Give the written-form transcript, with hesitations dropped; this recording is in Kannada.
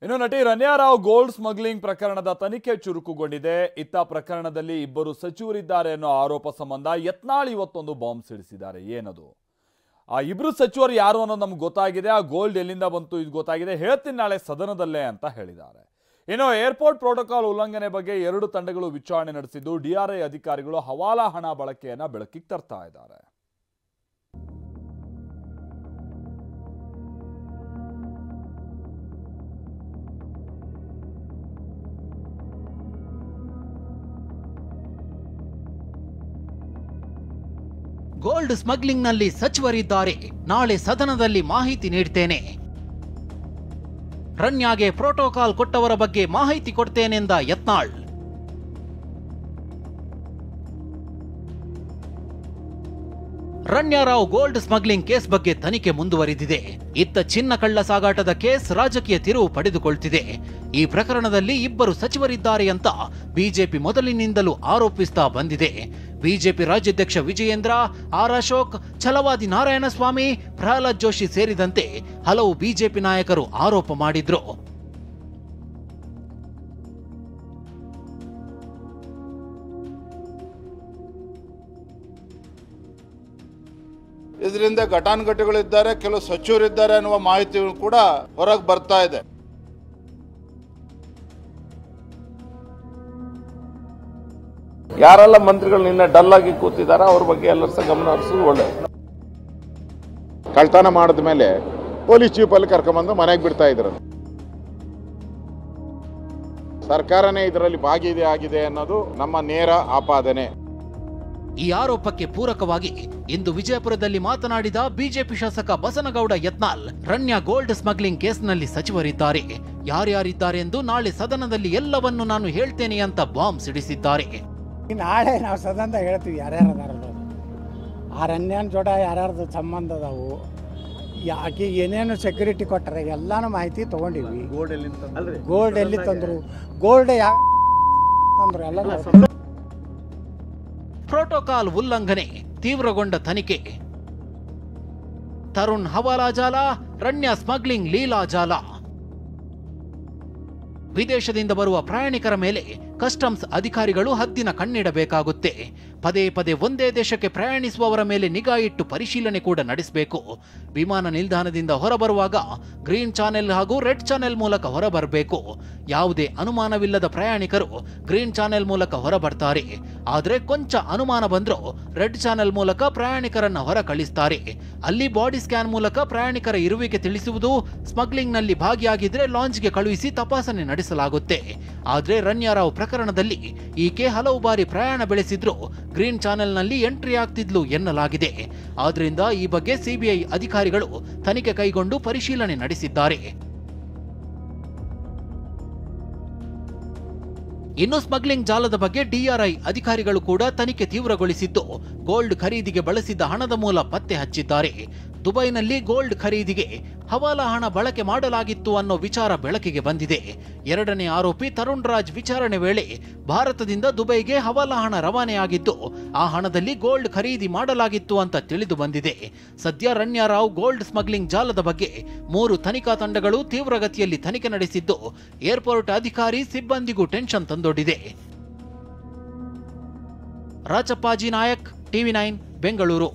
ಇನ್ನು ನಟಿ ರನ್ಯಾ ರಾವ್ ಗೋಲ್ಡ್ ಸ್ಮಗ್ಲಿಂಗ್ ಪ್ರಕರಣದ ತನಿಖೆ ಚುರುಕುಗೊಂಡಿದೆ. ಇತ್ತ ಪ್ರಕರಣದಲ್ಲಿ ಇಬ್ಬರು ಸಚಿವರಿದ್ದಾರೆ ಅನ್ನೋ ಆರೋಪ ಸಂಬಂಧ ಯತ್ನಾಳ್ ಇವತ್ತೊಂದು ಬಾಂಬ್ ಸಿಡಿಸಿದ್ದಾರೆ. ಏನದು? ಆ ಇಬ್ರು ಸಚಿವರು ಯಾರು ಅನ್ನೋದು ನಮ್ಗೆ ಗೊತ್ತಾಗಿದೆ. ಆ ಗೋಲ್ಡ್ ಎಲ್ಲಿಂದ ಬಂತು ಇದು ಗೊತ್ತಾಗಿದೆ. ಹೇಳ್ತೀನಿ ನಾಳೆ ಸದನದಲ್ಲೇ ಅಂತ ಹೇಳಿದ್ದಾರೆ. ಇನ್ನು ಏರ್ಪೋರ್ಟ್ ಪ್ರೋಟೋಕಾಲ್ ಉಲ್ಲಂಘನೆ ಬಗ್ಗೆ 2 ತಂಡಗಳು ವಿಚಾರಣೆ ನಡೆಸಿದ್ದು ಡಿಆರ್ಐ ಅಧಿಕಾರಿಗಳು ಹವಾಲಾ ಹಣ ಬಳಕೆಯನ್ನ ಬೆಳಕಿಗೆ ತರ್ತಾ ಇದ್ದಾರೆ. ಗೋಲ್ಡ್ ಸ್ಮಗ್ಲಿಂಗ್ನಲ್ಲಿ ಸಚಿವರಿದ್ದಾರೆ, ನಾಳೆ ಸದನದಲ್ಲಿ ಮಾಹಿತಿ ನೀಡ್ತೇನೆ. ರನ್ಯಾಗೆ ಪ್ರೋಟೋಕಾಲ್ ಕೊಟ್ಟವರ ಬಗ್ಗೆ ಮಾಹಿತಿ ಕೊಡ್ತೇನೆಂದ Yatnal. Ranya Rao gold smuggling case ಬಗ್ಗೆ ತನಿಖೆ ಮುಂದುವರಿದಿದೆ. ಇತ್ತ ಚಿನ್ನ ಕಳ್ಳ ಸಾಗಾಟದ ಕೇಸ್ ರಾಜಕೀಯ ತಿರುವು ಪಡೆದುಕೊಳ್ತಿದೆ. ಈ ಪ್ರಕರಣದಲ್ಲಿ ಇಬ್ಬರು ಸಚಿವರಿದ್ದಾರೆ ಅಂತ ಬಿಜೆಪಿ ಮೊದಲಿನಿಂದಲೂ ಆರೋಪಿಸ್ತಾ ಬಂದಿದೆ. ಬಿಜೆಪಿ ರಾಜ್ಯಾಧ್ಯಕ್ಷ ವಿಜಯೇಂದ್ರ, ಆರ್ ಅಶೋಕ್, ಛಲವಾದಿ ನಾರಾಯಣಸ್ವಾಮಿ, ಪ್ರಹ್ಲಾದ್ ಜೋಶಿ ಸೇರಿದಂತೆ ಹಲವು ಬಿಜೆಪಿ ನಾಯಕರು ಆರೋಪ ಮಾಡಿದ್ರು. ಇದರಿಂದ ಘಟಾನುಘಟಿಗಳಿದ್ದಾರೆ, ಕೆಲವು ಸಚಿವರಿದ್ದಾರೆ ಅನ್ನುವ ಮಾಹಿತಿ ಕೂಡ ಹೊರಗೆ ಬರ್ತಾ ಇದೆ. ಯಾರೆಲ್ಲ ಮಂತ್ರಿಗಳು ನಿನ್ನೆ ಡಲ್ ಆಗಿ ಕೂತಿದ್ದಾರೆ ಅವ್ರ ಬಗ್ಗೆ ಎಲ್ಲರ ಸಹ ಗಮನ ಹರಿಸೋದು ಒಳ್ಳೆಯದು. ಕಳ್ತನ ಮಾಡಿದ ಮೇಲೆ ಪೊಲೀಸ್ ಜೀಪಲ್ಲಿ ಕರ್ಕೊಂಡ್ಬಂದು ಮನೆಗೆ ಬಿಡ್ತಾ ಇದ್ರು. ಸರ್ಕಾರನೇ ಇದರಲ್ಲಿ ಭಾಗಿಯಾಗಿದೆ ಅನ್ನೋದು ನಮ್ಮ ನೇರ ಆಪಾದನೆ. ಈ ಆರೋಪಕ್ಕೆ ಪೂರಕವಾಗಿ ಇಂದು ವಿಜಯಪುರದಲ್ಲಿ ಮಾತನಾಡಿದ ಬಿಜೆಪಿ ಶಾಸಕ ಬಸನಗೌಡ ಯತ್ನಾಳ್, ರನ್ಯಾ ಗೋಲ್ಡ್ ಸ್ಮಗ್ಲಿಂಗ್ ಕೇಸ್ನಲ್ಲಿ ಸಚಿವರಿದ್ದಾರೆ, ಯಾರ್ಯಾರಿದ್ದಾರೆ ಎಂದು ನಾಳೆ ಸದನದಲ್ಲಿ ಎಲ್ಲವನ್ನು ನಾನು ಹೇಳ್ತೇನೆ ಅಂತ ಬಾಂಬ್ ಸಿಡಿಸಿದ್ದಾರೆ. ನಾಳೆ ನಾವು ಸದನದ ಹೇಳ್ತೀವಿ ಯಾರ್ಯಾರು ಅದಾರ. ಆ ರನ್ಯಾನ್ ಜೋಡ ಯಾರ್ಯಾರ್ದು ಸಂಬಂಧ ಅದಾವು, ಆಕೆ ಏನೇನು ಸೆಕ್ಯೂರಿಟಿ ಕೊಟ್ಟರೆ ಎಲ್ಲಾನು ಮಾಹಿತಿ ತಗೊಂಡಿವಿ. ಗೋಲ್ಡ್ ಎಲ್ಲಿ ತಂದ್ರು, ಗೋಲ್ಡ್ ಯಾವ ತಂದ್ರು ಎಲ್ಲ. ಪ್ರೋಟೋಕಾಲ್ ಉಲ್ಲಂಘನೆ, ತೀವ್ರಗೊಂಡ ತನಿಖೆ. ತರುಣ್ ಹವಾಲಾ ಜಾಲ, ರನ್ಯಾ ಸ್ಮಗ್ಲಿಂಗ್ ಲೀಲಾ ಜಾಲ. ವಿದೇಶದಿಂದ ಬರುವ ಪ್ರಯಾಣಿಕರ ಮೇಲೆ ಕಸ್ಟಮ್ಸ್ ಅಧಿಕಾರಿಗಳು ಹದ್ದಿನ ಕಣ್ಣಿಡಬೇಕಾಗುತ್ತೆ. ಪದೇ ಪದೇ ಒಂದೇ ದೇಶಕ್ಕೆ ಪ್ರಯಾಣಿಸುವವರ ಮೇಲೆ ನಿಗಾ ಇಟ್ಟು ಪರಿಶೀಲನೆ ಕೂಡ ನಡೆಸಬೇಕು. ವಿಮಾನ ನಿಲ್ದಾಣದಿಂದ ಹೊರಬರುವಾಗ ಗ್ರೀನ್ ಚಾನೆಲ್ ಹಾಗೂ ರೆಡ್ ಚಾನೆಲ್ ಮೂಲಕ ಹೊರಬರಬೇಕು. ಯಾವುದೇ ಅನುಮಾನವಿಲ್ಲದ ಪ್ರಯಾಣಿಕರು ಗ್ರೀನ್ ಚಾನೆಲ್ ಮೂಲಕ ಹೊರಬರ್ತಾರೆ. ಆದರೆ ಕೊಂಚ ಅನುಮಾನ ಬಂದರೂ ರೆಡ್ ಚಾನೆಲ್ ಮೂಲಕ ಪ್ರಯಾಣಿಕರನ್ನ ಹೊರ ಕಳಿಸ್ತಾರೆ. ಅಲ್ಲಿ ಬಾಡಿ ಸ್ಕ್ಯಾನ್ ಮೂಲಕ ಪ್ರಯಾಣಿಕರ ಇರುವಿಕೆ ತಿಳಿಸುವುದು. ಸ್ಮಗ್ಲಿಂಗ್ನಲ್ಲಿ ಭಾಗಿಯಾಗಿದ್ರೆ ಲಾಂಜ್ಗೆ ಕಳುಹಿಸಿ ತಪಾಸಣೆ ನಡೆಸಲಾಗುತ್ತೆ. ಆದರೆ ರನ್ಯಾ ರಾವ್ ಪ್ರಕರಣದಲ್ಲಿ ಈಕೆ ಹಲವು ಬಾರಿ ಪ್ರಯಾಣ ಬೆಳೆಸಿದ್ರು ಗ್ರೀನ್ ಚಾನೆಲ್ನಲ್ಲಿ ಎಂಟ್ರಿ ಆಗ್ತಿದ್ಲು ಎನ್ನಲಾಗಿದೆ. ಆದ್ರಿಂದ ಈ ಬಗ್ಗೆ ಸಿಬಿಐ ಅಧಿಕಾರಿಗಳು ತನಿಖೆ ಕೈಗೊಂಡು ಪರಿಶೀಲನೆ ನಡೆಸಿದ್ದಾರೆ. ಇನ್ನು ಸ್ಮಗ್ಲಿಂಗ್ ಜಾಲದ ಬಗ್ಗೆ ಡಿಆರ್ಐ ಅಧಿಕಾರಿಗಳು ಕೂಡ ತನಿಖೆ ತೀವ್ರಗೊಳಿಸಿದ್ದು ಗೋಲ್ಡ್ ಖರೀದಿಗೆ ಬಳಸಿದ್ದ ಹಣದ ಮೂಲ ಪತ್ತೆ ಹಚ್ಚಿದ್ದಾರೆ. ದುಬೈನಲ್ಲಿ ಗೋಲ್ಡ್ ಖರೀದಿಗೆ ಹವಾಲಾ ಹಣ ಬಳಕೆ ಮಾಡಲಾಗಿತ್ತು ಅನ್ನೋ ವಿಚಾರ ಬೆಳಕಿಗೆ ಬಂದಿದೆ. 2ನೇ ಆರೋಪಿ ತರುಣ್ ರಾಜ್ ವಿಚಾರಣೆ ವೇಳೆ ಭಾರತದಿಂದ ದುಬೈಗೆ ಹವಾಲಾ ಹಣ ರವಾನೆಯಾಗಿದ್ದು ಆ ಹಣದಲ್ಲಿ ಗೋಲ್ಡ್ ಖರೀದಿ ಮಾಡಲಾಗಿತ್ತು ಅಂತ ತಿಳಿದು ಬಂದಿದೆ. ಸದ್ಯ ರನ್ಯಾ ರಾವ್ ಗೋಲ್ಡ್ ಸ್ಮಗ್ಲಿಂಗ್ ಜಾಲದ ಬಗ್ಗೆ 3 ತನಿಖಾ ತಂಡಗಳು ತೀವ್ರಗತಿಯಲ್ಲಿ ತನಿಖೆ ನಡೆಸಿದ್ದು ಏರ್ಪೋರ್ಟ್ ಅಧಿಕಾರಿ ಸಿಬ್ಬಂದಿಗೂ ಟೆನ್ಷನ್ ತಂದೊಡ್ಡಿದೆ. ರಾಚಪ್ಪಾಜಿ ನಾಯಕ್, ಟಿವಿ9 ಬೆಂಗಳೂರು.